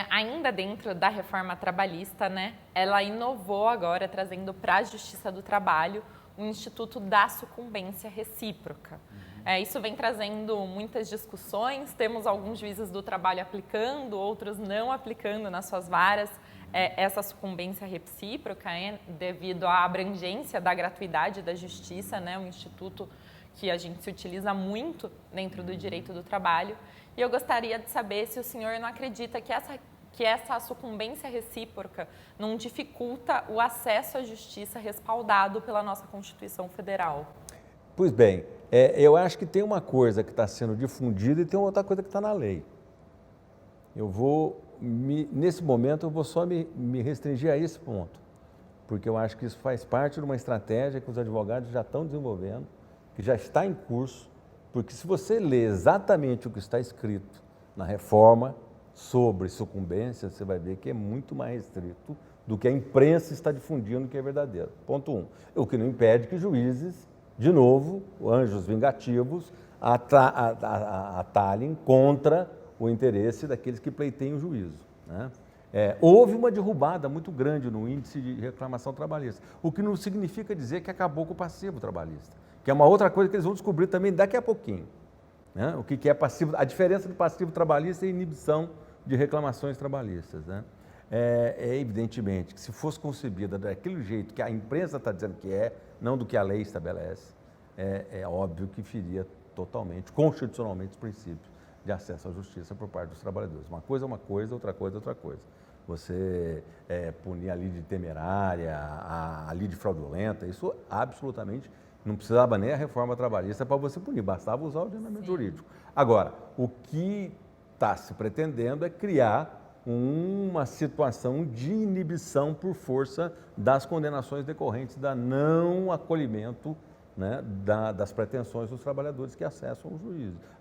Ainda dentro da reforma trabalhista, né, ela inovou agora, trazendo para a Justiça do Trabalho o Instituto da Sucumbência Recíproca. Isso vem trazendo muitas discussões, temos alguns juízes do trabalho aplicando, outros não aplicando nas suas varas essa sucumbência recíproca, devido à abrangência da gratuidade da justiça, né, um instituto que a gente se utiliza muito dentro do direito do trabalho. E eu gostaria de saber se o senhor não acredita que essa sucumbência recíproca não dificulta o acesso à justiça respaldado pela nossa Constituição Federal. Pois bem, eu acho que tem uma coisa que está sendo difundida e tem outra coisa que está na lei. Nesse momento, eu vou só me restringir a esse ponto, porque eu acho que isso faz parte de uma estratégia que os advogados já estão desenvolvendo, que já está em curso, porque se você lê exatamente o que está escrito na reforma sobre sucumbência, você vai ver que é muito mais restrito do que a imprensa está difundindo que é verdadeiro. Ponto 1. O que não impede que juízes, de novo, anjos vingativos, atalhem contra o interesse daqueles que pleiteiam o juízo, né? Houve uma derrubada muito grande no índice de reclamação trabalhista, o que não significa dizer que acabou com o passivo trabalhista, que é uma outra coisa que eles vão descobrir também daqui a pouquinho, né? O que é passivo, a diferença de passivo trabalhista e inibição de reclamações trabalhistas, né? Evidentemente que se fosse concebida daquele jeito que a imprensa está dizendo que não do que a lei estabelece, é óbvio que feria totalmente, constitucionalmente, os princípios de acesso à justiça por parte dos trabalhadores. Uma coisa é uma coisa, outra coisa é outra coisa. Você punir a lide temerária, a lide fraudulenta, isso absolutamente não precisava nem a reforma trabalhista para você punir, bastava usar o ordenamento jurídico. Agora, o que está se pretendendo é criar uma situação de inibição por força das condenações decorrentes da não acolhimento, né, das pretensões dos trabalhadores que acessam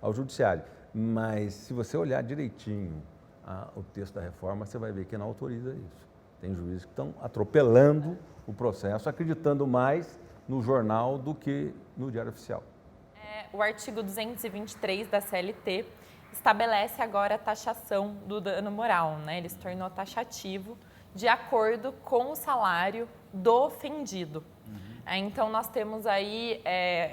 ao judiciário. Mas se você olhar direitinho o texto da reforma, você vai ver que não autoriza isso. Tem juízes que estão atropelando o processo, acreditando mais no jornal do que no Diário Oficial. O artigo 223 da CLT estabelece agora a taxação do dano moral, né? Ele se tornou taxativo de acordo com o salário do ofendido. Então, nós temos aí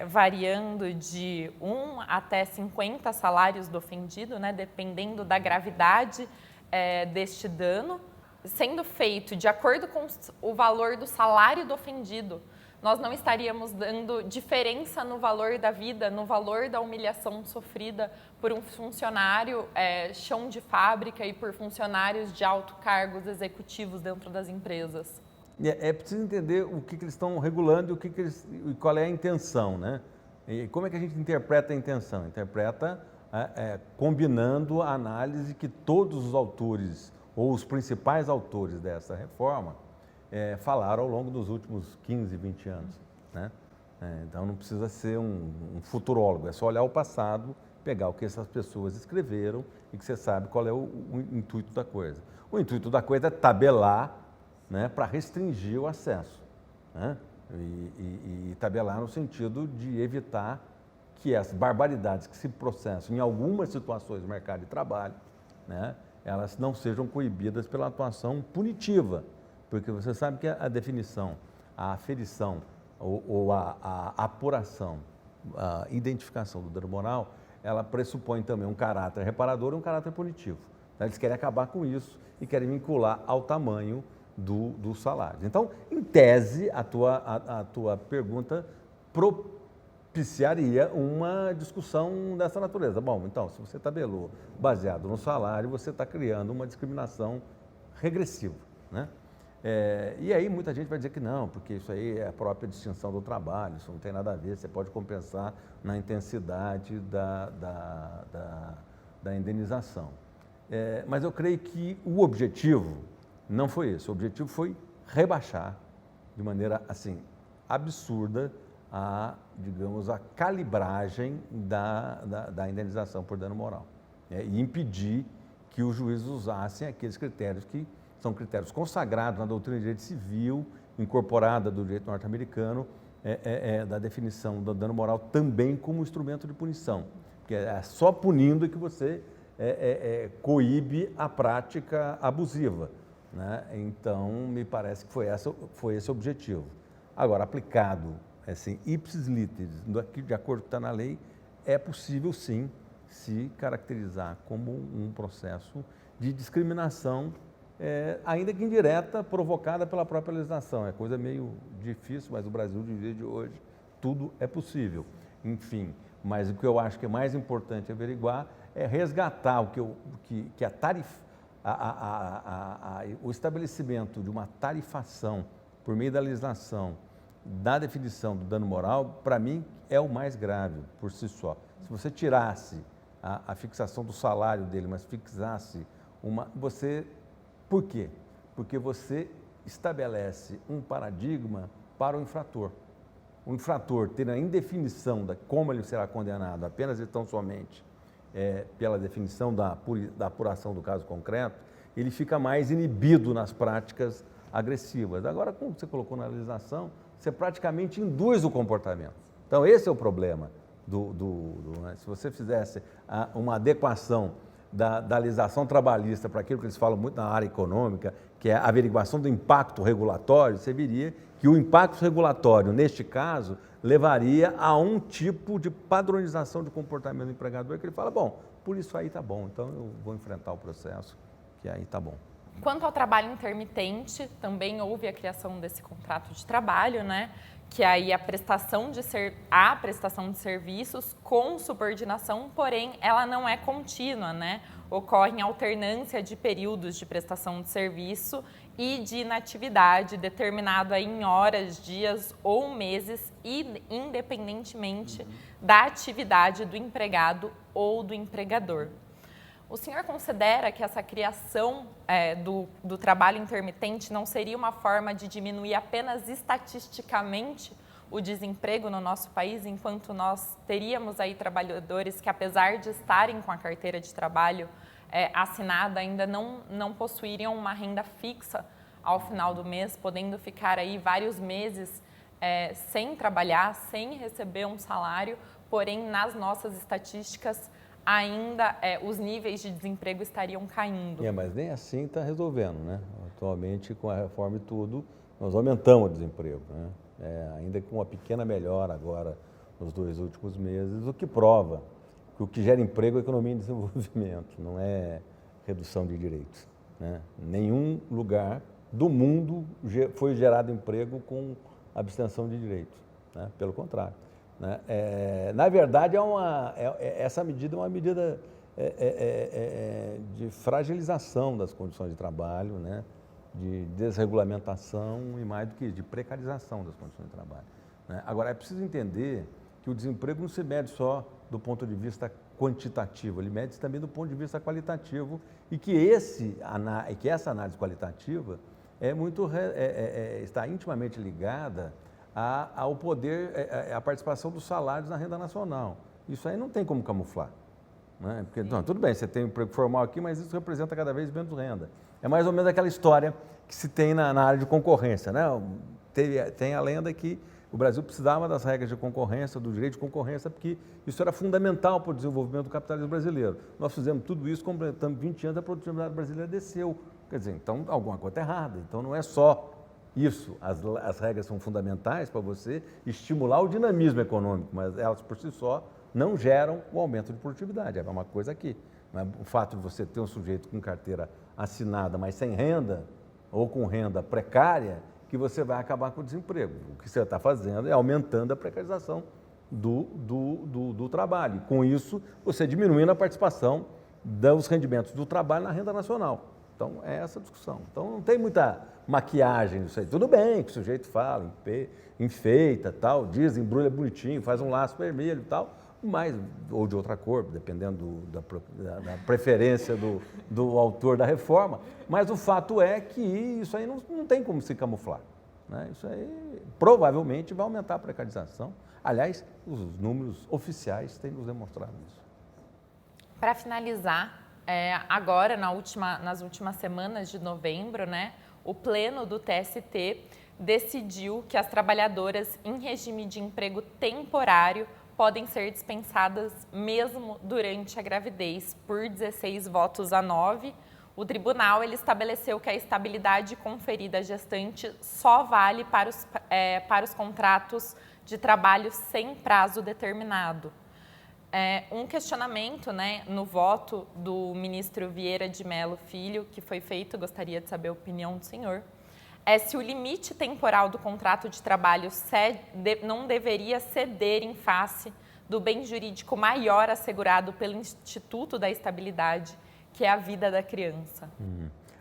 variando de 1 até 50 salários do ofendido, né, dependendo da gravidade deste dano, sendo feito de acordo com o valor do salário do ofendido. Nós não estaríamos dando diferença no valor da vida, no valor da humilhação sofrida por um funcionário chão de fábrica e por funcionários de alto cargos executivos dentro das empresas. É preciso entender o que eles estão regulando e qual é a intenção, né? E como é que a gente interpreta a intenção? Interpreta combinando a análise que todos os autores, ou os principais autores dessa reforma, falaram ao longo dos últimos 15, 20 anos, né? Então não precisa ser um futurólogo, é só olhar o passado, pegar o que essas pessoas escreveram e que você sabe qual é o intuito da coisa. O intuito da coisa é tabelar, né, para restringir o acesso, né? E tabelar no sentido de evitar que as barbaridades que se processam em algumas situações do mercado de trabalho, né, elas não sejam coibidas pela atuação punitiva, porque você sabe que a definição, a aferição ou a apuração, a identificação do dano moral, ela pressupõe também um caráter reparador e um caráter punitivo. Eles querem acabar com isso e querem vincular ao tamanho dos salários. Então, em tese, a tua pergunta propiciaria uma discussão dessa natureza. Bom, então, se você tabelou baseado no salário, você está criando uma discriminação regressiva, né? E aí muita gente vai dizer que não, porque isso aí é a própria distinção do trabalho, isso não tem nada a ver, você pode compensar na intensidade da indenização. Mas eu creio que o objetivo não foi esse. O objetivo foi rebaixar de maneira, assim, absurda digamos, a calibragem da indenização por dano moral, e impedir que os juízes usassem aqueles critérios que são critérios consagrados na doutrina de direito civil, incorporada do direito norte-americano, da definição do dano moral também como instrumento de punição, porque é só punindo que você coíbe a prática abusiva, né? Então, me parece que foi esse o objetivo. Agora, aplicado assim, ipsis literis, de acordo com o que está na lei, é possível sim se caracterizar como um processo de discriminação, ainda que indireta, provocada pela própria legislação. É coisa meio difícil, mas no Brasil de dia de hoje tudo é possível. Enfim, mas o que eu acho que é mais importante averiguar é resgatar o estabelecimento de uma tarifação por meio da legislação, da definição do dano moral, para mim, é o mais grave por si só. Se você tirasse a fixação do salário dele, mas fixasse por quê? Porque você estabelece um paradigma para o infrator. O infrator, tendo a indefinição de como ele será condenado apenas e tão somente pela definição da apuração do caso concreto, ele fica mais inibido nas práticas agressivas. Agora, como você colocou na legislação, você praticamente induz o comportamento. Então, esse é o problema. Se você fizesse uma adequação da legislação trabalhista para aquilo que eles falam muito na área econômica, que é a averiguação do impacto regulatório, você veria que o impacto regulatório, neste caso, levaria a um tipo de padronização de comportamento do empregador, que ele fala, bom, por isso aí está bom, então eu vou enfrentar o processo, que aí está bom. Quanto ao trabalho intermitente, também houve a criação desse contrato de trabalho, né? Que aí a prestação de serviços com subordinação, porém, ela não é contínua, né? Ocorre em alternância de períodos de prestação de serviço e de inatividade, determinado aí em horas, dias ou meses, independentemente da atividade do empregado ou do empregador. O senhor considera que essa criação do trabalho intermitente não seria uma forma de diminuir apenas estatisticamente o desemprego no nosso país, enquanto nós teríamos aí trabalhadores que, apesar de estarem com a carteira de trabalho assinada, ainda não possuiriam uma renda fixa ao final do mês, podendo ficar aí vários meses sem trabalhar, sem receber um salário, porém, nas nossas estatísticas, ainda os níveis de desemprego estariam caindo. Mas nem assim está resolvendo, né? Atualmente, com a reforma e tudo, nós aumentamos o desemprego, né? Ainda com uma pequena melhora agora nos 2 últimos meses, o que prova que o que gera emprego é economia em desenvolvimento, não é redução de direitos, né? Nenhum lugar do mundo foi gerado emprego com abstenção de direitos, né? Pelo contrário. Né? Na verdade, essa medida é uma medida de fragilização das condições de trabalho, né? De desregulamentação e mais do que de precarização das condições de trabalho. Né? Agora, é preciso entender que o desemprego não se mede só do ponto de vista quantitativo, ele mede também do ponto de vista qualitativo e que essa análise qualitativa está intimamente ligada ao poder, à participação dos salários na renda nacional. Isso aí não tem como camuflar. Né? Porque, não, tudo bem, você tem um emprego formal aqui, mas isso representa cada vez menos renda. É mais ou menos aquela história que se tem na área de concorrência. Né? Tem a lenda que o Brasil precisava das regras de concorrência, do direito de concorrência, porque isso era fundamental para o desenvolvimento do capitalismo brasileiro. Nós fizemos tudo isso, completamos 20 anos, a produtividade brasileira desceu. Quer dizer, então alguma coisa está errada. Então não é só isso, as regras são fundamentais para você estimular o dinamismo econômico, mas elas por si só não geram o aumento de produtividade. É uma coisa aqui. O fato de você ter um sujeito com carteira assinada, mas sem renda, ou com renda precária, que você vai acabar com o desemprego. O que você está fazendo é aumentando a precarização do trabalho. Com isso, você diminuindo a participação dos rendimentos do trabalho na renda nacional. Então, é essa a discussão. Então, não tem muita maquiagem nisso aí. Tudo bem que o sujeito fala, enfeita, tal, diz, embrulha bonitinho, faz um laço vermelho e tal, mas, ou de outra cor, dependendo da preferência do autor da reforma. Mas o fato é que isso aí não tem como se camuflar. Né? Isso aí provavelmente vai aumentar a precarização. Aliás, os números oficiais têm nos demonstrado isso. Para finalizar, agora, nas últimas semanas de novembro, né, o Pleno do TST decidiu que as trabalhadoras em regime de emprego temporário podem ser dispensadas mesmo durante a gravidez, por 16 votos a 9. O tribunal ele estabeleceu que a estabilidade conferida à gestante só vale para os contratos de trabalho sem prazo determinado. Um questionamento, né, no voto do ministro Vieira de Mello Filho, que foi feito, gostaria de saber a opinião do senhor, é se o limite temporal do contrato de trabalho não deveria ceder em face do bem jurídico maior assegurado pelo Instituto da Estabilidade, que é a vida da criança.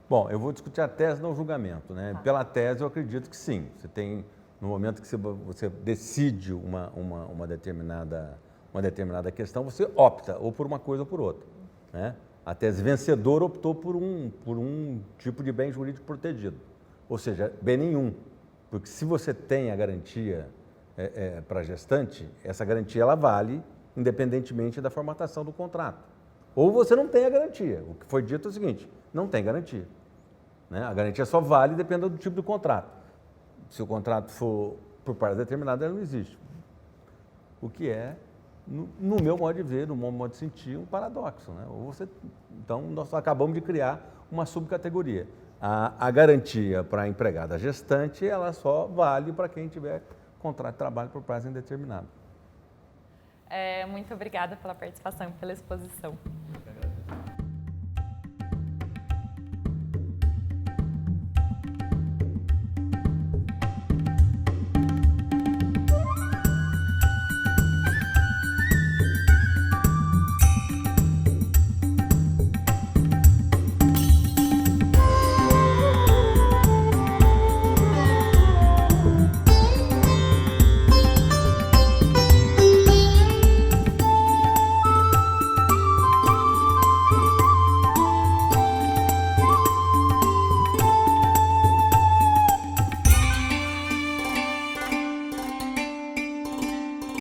Bom, eu vou discutir a tese no julgamento, né? Pela tese eu acredito que sim. Você tem, no momento que você decide uma determinada questão, você opta ou por uma coisa ou por outra, né? A tese vencedora optou por um tipo de bem jurídico protegido, ou seja, bem nenhum, porque se você tem a garantia para a gestante, essa garantia ela vale independentemente da formatação do contrato. Ou você não tem a garantia. O que foi dito é o seguinte, não tem garantia, né? A garantia só vale dependendo do tipo do contrato. Se o contrato for por parte determinada, ela não existe. O que é, no meu modo de ver, no meu modo de sentir, um paradoxo, né? Então, nós acabamos de criar uma subcategoria. A garantia para a empregada gestante, ela só vale para quem tiver contrato de trabalho por prazo indeterminado. Muito obrigada pela participação e pela exposição.